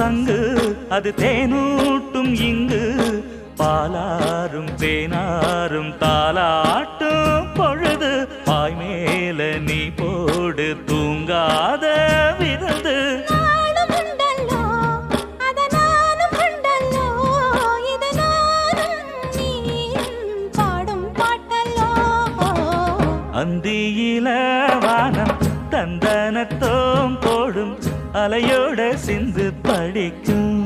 சங்கு அது தேனூட்டும் இங்கு பாலாரும் தேனாரும் தாலாட்டும் பொழுது பாய் மேல நீ போடு தூங்காத விருந்து அந்தியில வானம் தந்தனத்தோம் போடும் அலையோட சிந்து படிக்கும்